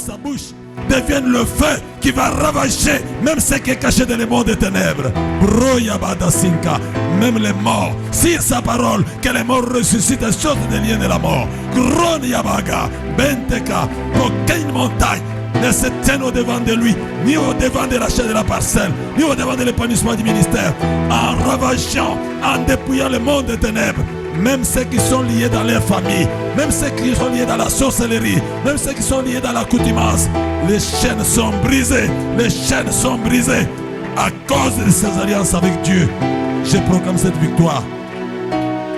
sa bouche devienne le feu qui va ravager même ce qui est caché dans le monde des ténèbres. Même les morts, si sa parole, que les morts ressuscitent et sortent des liens de la mort. Qu'aucune montagne ne se tienne au devant de lui, ni au devant de la chaîne de la parcelle, ni au devant de l'épanouissement du ministère, en ravageant, en dépouillant le monde des ténèbres. Même ceux qui sont liés dans leur famille, même ceux qui sont liés dans la sorcellerie, même ceux qui sont liés dans l'accoutumance, les chaînes sont brisées, les chaînes sont brisées à cause de ces alliances avec Dieu. Je proclame cette victoire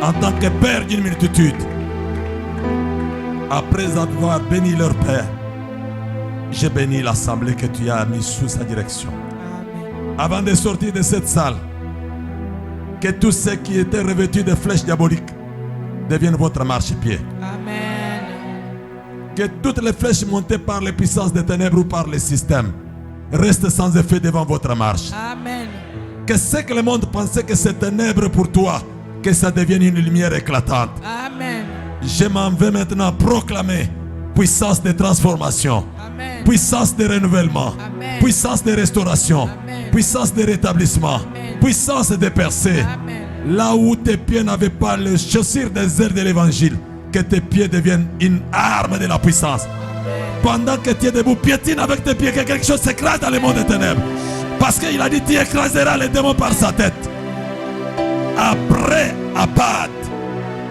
en tant que père d'une multitude. Après avoir béni leur père, j'ai béni l'assemblée que tu as mise sous sa direction. Amen. Avant de sortir de cette salle, que tous ceux qui étaient revêtus de flèches diaboliques deviennent votre marchepied. Amen. Que toutes les flèches montées par les puissances des ténèbres ou par les systèmes restent sans effet devant votre marche. Amen. Que ce que le monde pensait que c'est ténèbres pour toi, que ça devienne une lumière éclatante. Amen. Je m'en vais maintenant proclamer puissance de transformation. Amen. Puissance de renouvellement. Amen. Puissance de restauration. Amen. Puissance de rétablissement. Amen. Puissance de percée. Amen. Là où tes pieds n'avaient pas les chaussures des airs de l'évangile, que tes pieds deviennent une arme de la puissance. Amen. Pendant que tu es debout, piétine avec tes pieds, que quelque chose s'écrase dans le monde des ténèbres. Parce qu'il a dit, tu écraseras les démons par sa tête. Après Abad,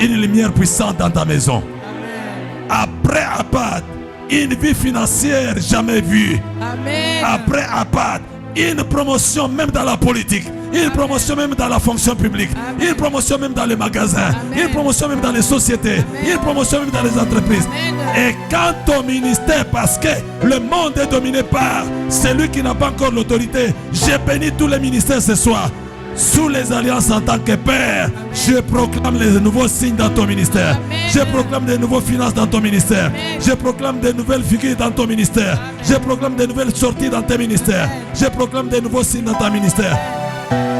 une lumière puissante dans ta maison. Amen. Après Abad, une vie financière jamais vue. Amen. Après Abad, une promotion même dans la politique. Une promotion même dans la fonction publique. Amen. Une promotion même dans les magasins. Amen. Une promotion même dans les sociétés. Amen. Une promotion même dans les entreprises. Amen. Et quant au ministère, parce que le monde est dominé par celui qui n'a pas encore l'autorité, j'ai béni tous les ministères ce soir. Sous les alliances en tant que père, je proclame les nouveaux signes dans ton ministère. Amen. Je proclame des nouveaux finances dans ton ministère. Amen. Je proclame des nouvelles figures dans ton ministère. Amen. Je proclame des nouvelles sorties dans tes ministères. Amen. Je proclame des nouveaux signes dans ton ministère.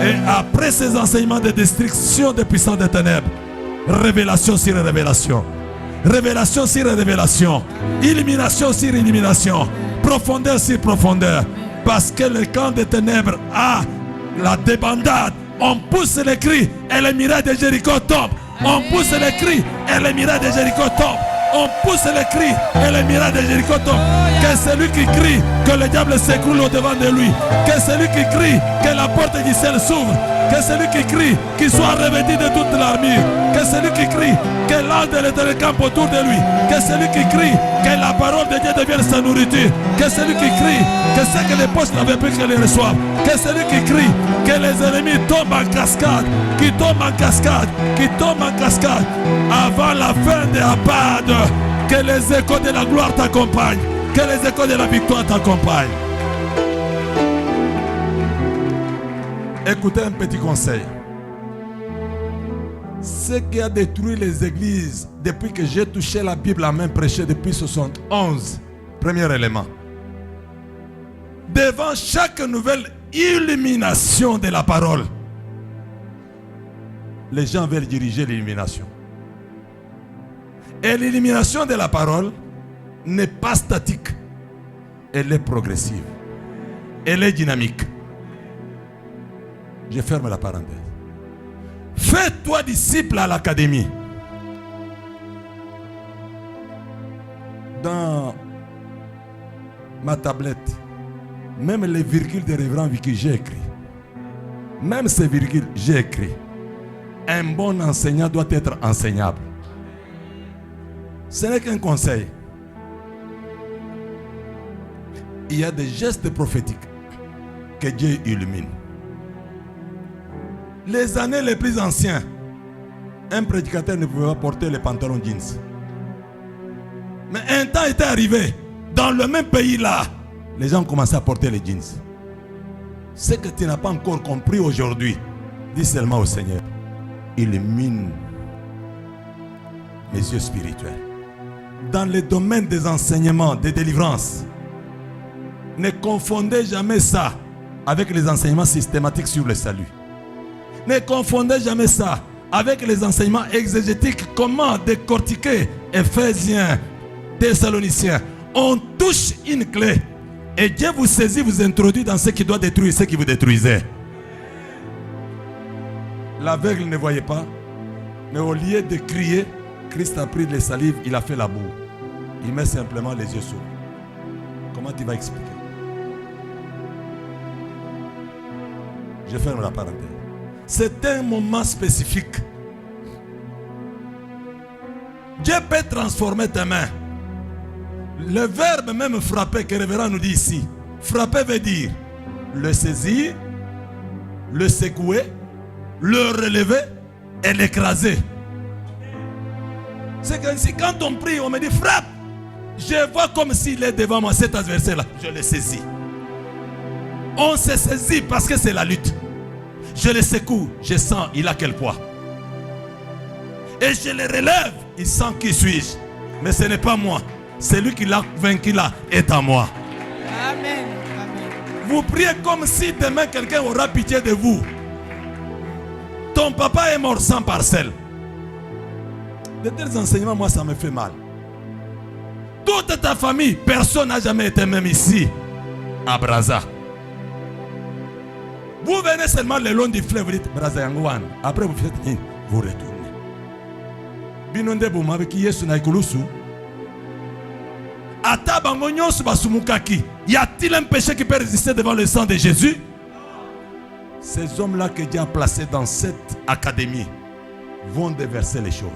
Et après ces enseignements de destruction des puissances des ténèbres, révélation sur révélation, révélation sur révélation, illumination sur illumination, profondeur sur profondeur. Parce que le camp des ténèbres a la débandade. On pousse les cris et les miracles de Jéricho tombent. On pousse les cris et les miracles de Jéricho tombent. On pousse les cris et les miracles de Jéricho tombent. Que celui qui crie, que le diable s'écroule au devant de lui. Que celui qui crie, que la porte du ciel s'ouvre. Que celui qui crie, qu'il soit revêtu de toute l'armure. Que celui qui crie, que l'ange de l'Éternel campe autour de lui. Que celui qui crie, que la parole de Dieu devienne sa nourriture. Que celui qui crie, que ce que les poches n'avaient plus que les reçoivent. Que celui qui crie, que les ennemis tombent en cascade. Qui tombent en cascade. Qui tombent en cascade. Avant la fin de Abad. Que les échos de la gloire t'accompagnent. Que les échos de la victoire t'accompagnent. Écoutez un petit conseil. Ce qui a détruit les églises depuis que j'ai touché la Bible à main prêchée depuis 71, premier élément. Devant chaque nouvelle illumination de la parole, les gens veulent diriger l'illumination. Et l'illumination de la parole n'est pas statique. Elle est progressive. Elle est dynamique. Je ferme la parenthèse. Fais-toi disciple à l'académie. Dans ma tablette, même les virgules de révérend Vicky, j'ai écrit. Même ces virgules, j'ai écrit. Un bon enseignant doit être enseignable. Ce n'est qu'un conseil. Il y a des gestes prophétiques que Dieu illumine. Les années les plus anciennes, un prédicateur ne pouvait pas porter les pantalons jeans. Mais un temps était arrivé, dans le même pays là, les gens commençaient à porter les jeans. Ce que tu n'as pas encore compris aujourd'hui, dis seulement au Seigneur, illumine mes yeux spirituels. Dans le domaine des enseignements, des délivrances, ne confondez jamais ça avec les enseignements systématiques sur le salut. Ne confondez jamais ça avec les enseignements exégétiques. Comment décortiquer Éphésiens, Thessaloniciens. on touche une clé. Et Dieu vous saisit, vous introduit dans ce qui doit détruire ce qui vous détruisait. L'aveugle ne voyait pas. Mais au lieu de crier, Christ a pris les salives, il a fait la boue. Il met simplement les yeux sur. Comment tu vas expliquer? Je ferme la parenthèse. C'est un moment spécifique. Dieu peut transformer tes mains. Le verbe même frapper que le révérend nous dit ici. Frapper veut dire le saisir, le secouer, le relever et l'écraser. C'est que si quand on prie, on me dit frappe. Je vois comme s'il est devant moi, cet adversaire-là. Je le saisis. On se saisit parce que c'est la lutte. Je le secoue, je sens il a quel poids. Et je le relève, il sent qui suis-je. Mais ce n'est pas moi. Celui qui l'a vaincu là est à moi. Amen. Amen. Vous priez comme si demain quelqu'un aura pitié de vous. Ton papa est mort sans parcelle. De tels enseignements, moi ça me fait mal. Toute ta famille, personne n'a jamais été même ici, à Brazza. Vous venez seulement le long du fleuve, vous dites Brazza Yangouane. Après vous faites, vous retournez. Binonde Bouma avec Yesu na Ikulusu. Ata bangonyo subasumukaki. Y a-t-il un péché qui peut résister devant le sang de Jésus? Ces hommes-là que Dieu a placés dans cette académie vont déverser les choses.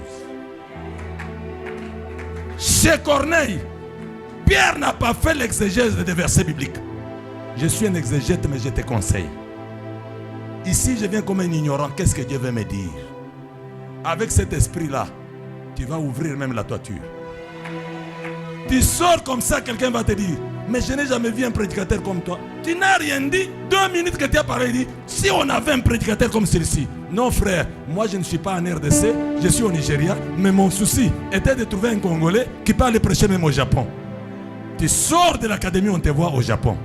Chez Corneille, Pierre n'a pas fait l'exégèse des versets bibliques. Je suis un exégète, mais je te conseille. Ici, je viens comme un ignorant. Qu'est-ce que Dieu veut me dire? Avec cet esprit-là, tu vas ouvrir même la toiture. Tu sors comme ça, quelqu'un va te dire, mais je n'ai jamais vu un prédicateur comme toi. Tu n'as rien dit. 2 minutes que tu as parlé, dit, si on avait un prédicateur comme celui-ci. Non frère, moi je ne suis pas en RDC, je suis au Nigeria, mais mon souci était de trouver un Congolais qui peut aller prêcher même au Japon. Tu sors de l'académie, on te voit au Japon.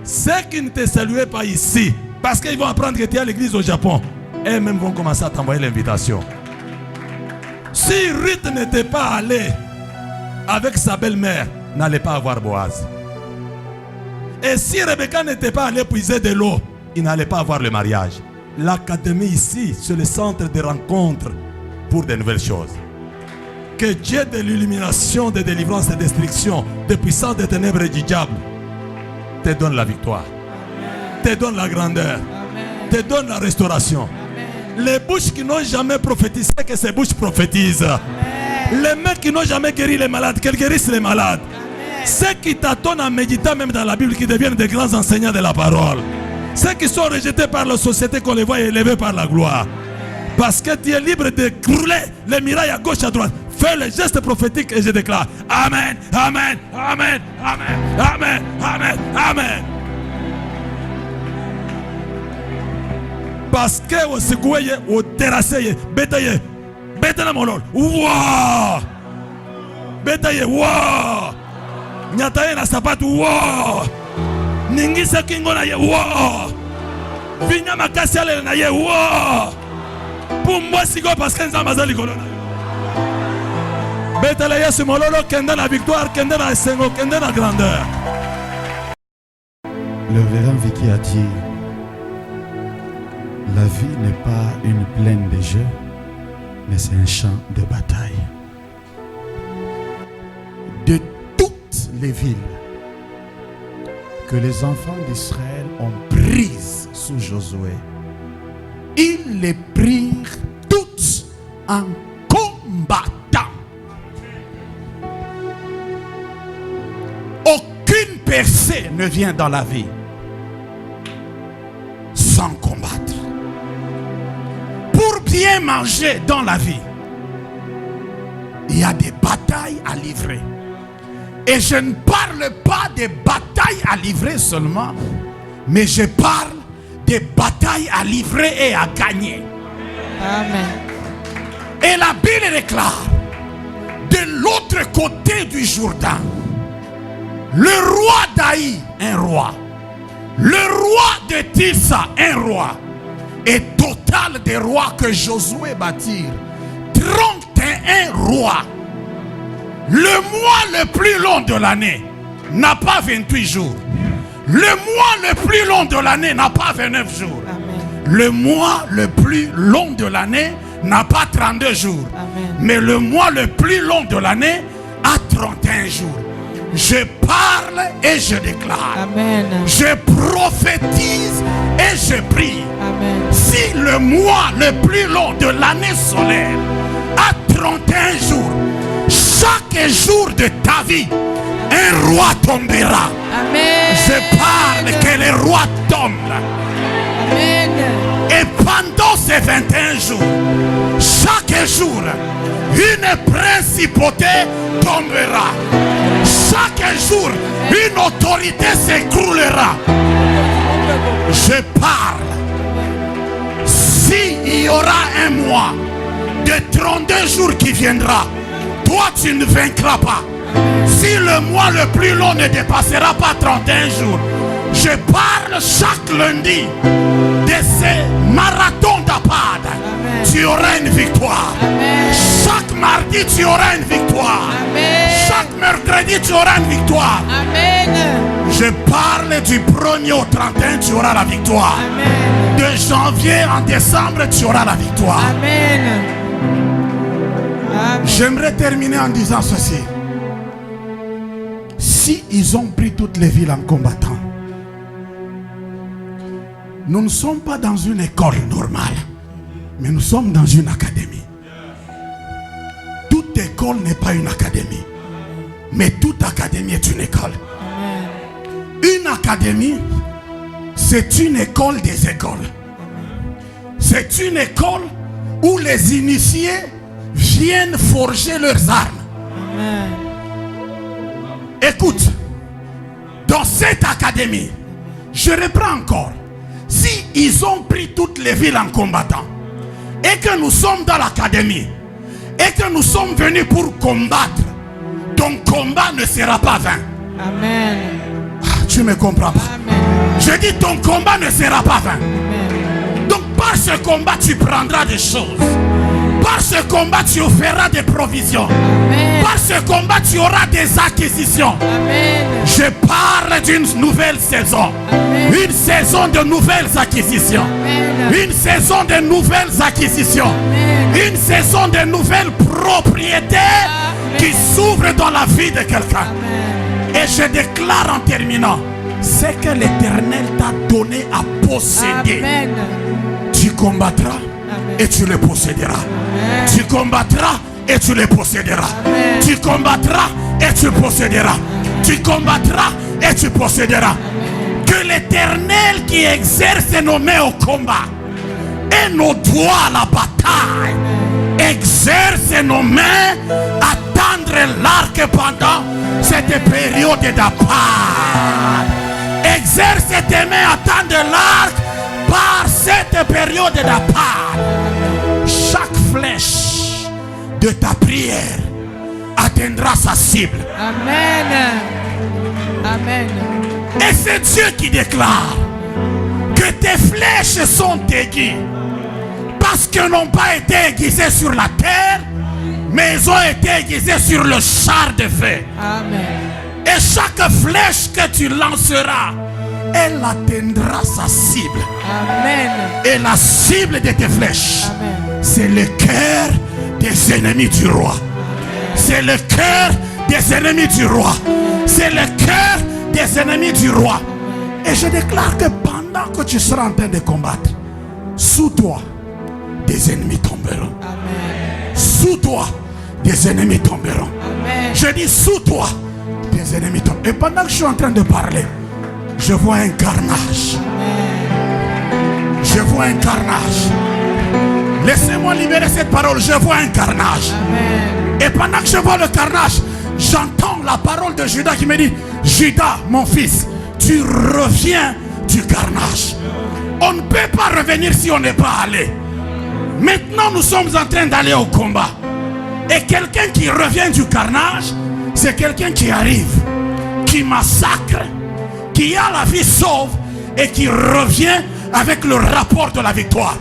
Ceux qui ne te saluaient pas ici, parce qu'ils vont apprendre que tu es à l'église au Japon, eux-mêmes vont commencer à t'envoyer l'invitation. Si Ruth n'était pas allée avec sa belle-mère, n'allait pas avoir Boaz. Et si Rebecca n'était pas allée puiser de l'eau, il n'allait pas avoir le mariage. L'académie ici, c'est le centre de rencontre pour de nouvelles choses. Que Dieu de l'illumination, de délivrance, de destruction, de puissance des ténèbres et du diable te donne la victoire. Amen. Te donne la grandeur. Amen. Te donne la restauration. Amen. Les bouches qui n'ont jamais prophétisé, que ces bouches prophétisent. Amen. Les mains qui n'ont jamais guéri les malades, qu'elles guérissent les malades. Amen. Ceux qui t'attendent en méditant même dans la Bible, qui deviennent des grands enseignants de la parole. Ceux qui sont rejetés par la société, qu'on les voit élevés par la gloire. Parce que tu es libre de crouler les mirailles à gauche, à droite. Fais le geste prophétique et je déclare Amen, Amen, Amen, Amen, Amen, Amen, Amen. Parce que au secoué, au terrassé, bétaillé, bétaillé mon lord. Wow! Bétaillé, wow! Nyataye na sapatu, wow! Ningisa kingo na ye, wow! Vinya makasi ale na ye, wow! Pour moi, si go parce que nous avons besoin de corona. Bétaillé Yesu mololo, kende na victoire, kende na sengo, kende na grandeur. Le révérend Vicky a dit, la vie n'est pas une plaine de jeux, mais c'est un champ de bataille. De toutes les villes que les enfants d'Israël ont prises sous Josué, ils les prirent toutes en combattant. Aucune percée ne vient dans la vie sans combattre. Pour bien manger dans la vie, il y a des batailles à livrer. Et je ne parle pas des batailles à livrer seulement, mais je parle des batailles à livrer et à gagner. Amen. Et la Bible déclare, de l'autre côté du Jourdain, le roi d'Aï, un roi. Le roi de Tirsa, un roi. Et total des rois que Josué bâtit, 31 rois. Le mois le plus long de l'année, n'a pas 28 jours. Le mois le plus long de l'année n'a pas 29 jours. Amen. Le mois le plus long de l'année n'a pas 32 jours. Amen. Mais le mois le plus long de l'année a 31 jours. Je parle et je déclare. Amen. Je prophétise et je prie. Amen. Si le mois le plus long de l'année solaire a 31 jours, chaque jour de ta vie, un roi tombera. Amen. Je parle que les rois tombent. Amen. Et pendant ces 21 jours, chaque jour, une principauté tombera. Chaque jour, une autorité s'écroulera. Je parle. S'il y aura un mois de 32 jours qui viendra, toi tu ne vaincras pas. Si le mois le plus long ne dépassera pas 31 jours, je parle chaque lundi de ces marathons d'Apad. Tu auras une victoire. Amen. Chaque mardi, tu auras une victoire. Amen. Chaque mercredi, tu auras une victoire. Amen. Je parle du 1er au 31, tu auras la victoire. Amen. De janvier en décembre, tu auras la victoire. Amen. Amen. J'aimerais terminer en disant ceci. Si ils ont pris toutes les villes en combattant, nous ne sommes pas dans une école normale, mais nous sommes dans une académie. Toute école n'est pas une académie, mais toute académie est une école. Une académie, c'est une école des écoles. C'est une école où les initiés viennent forger leurs armes. Amen. Écoute, dans cette académie, je reprends encore. Si ils ont pris toutes les villes en combattant, et que nous sommes dans l'académie, et que nous sommes venus pour combattre, ton combat ne sera pas vain. Amen. Tu ne me comprends pas? Amen. Je dis ton combat ne sera pas vain. Amen. Donc par ce combat, tu prendras des choses. Par ce combat, tu feras des provisions. Amen. Par ce combat, tu auras des acquisitions. Amen. Je parle d'une nouvelle saison. Amen. Une saison de nouvelles acquisitions. Amen. Une saison de nouvelles acquisitions. Amen. Une saison de nouvelles propriétés Amen. qui s'ouvrent dans la vie de quelqu'un. Amen. Et je déclare en terminant, c'est que l'Éternel t'a donné à posséder. Amen. Tu combattras Amen. et tu le posséderas. Amen. Tu combattras et tu le posséderas. Amen. Tu combattras et tu posséderas. Tu combattras et tu posséderas. Que l'Éternel qui exerce nos mains au combat et nos doigts à la bataille exerce nos mains à tendre l'arc pendant cette période d'appart. Exerce tes mains à tendre l'arc par cette période d'appart. Chaque flèche de ta prière atteindra sa cible. Amen. Amen. Et c'est Dieu qui déclare que tes flèches sont aiguës parce qu'elles n'ont pas été aiguisées sur la terre, mais elles ont été aiguisées sur le char de feu. Amen. Et chaque flèche que tu lanceras, elle atteindra sa cible. Amen. Et la cible de tes flèches, Amen. c'est le cœur des ennemis du roi. C'est le cœur des ennemis du roi. C'est le cœur des ennemis du roi. Et je déclare que pendant que tu seras en train de combattre, sous toi, des ennemis tomberont. Amen. Sous toi, des ennemis tomberont. Amen. Je dis sous toi, des ennemis tomberont. Et pendant que je suis en train de parler, je vois un carnage. Je vois un carnage. Laissez-moi libérer cette parole. Je vois un carnage. Amen. Et pendant que je vois le carnage, j'entends la parole de Judas qui me dit: Judas, mon fils, tu reviens du carnage. On ne peut pas revenir si on n'est pas allé. Maintenant, nous sommes en train d'aller au combat. Et quelqu'un qui revient du carnage, c'est quelqu'un qui arrive, qui massacre, qui a la vie sauve et qui revient avec le rapport de la victoire.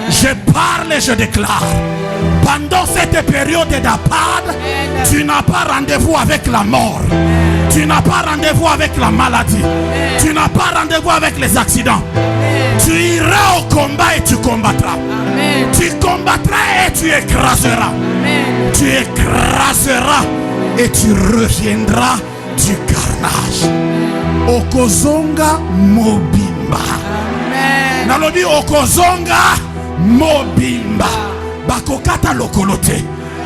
Je parle et je déclare, pendant cette période d'appât, tu n'as pas rendez-vous avec la mort. Tu n'as pas rendez-vous avec la maladie. Tu n'as pas rendez-vous avec les accidents. Tu iras au combat et tu combattras. Tu combattras et tu écraseras. Tu écraseras et tu reviendras du carnage. Okozonga mobimba. Nalobi okozonga mobimba. Bakokata lokolote.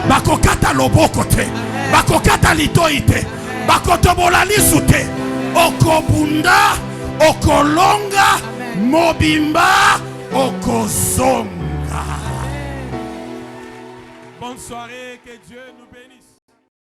Bakokata lobokote. Bakokata litoite. Bakotobola lisute. Okobunda. Okolonga mobimba. Okozonga. Bonne soirée, que Dieu nous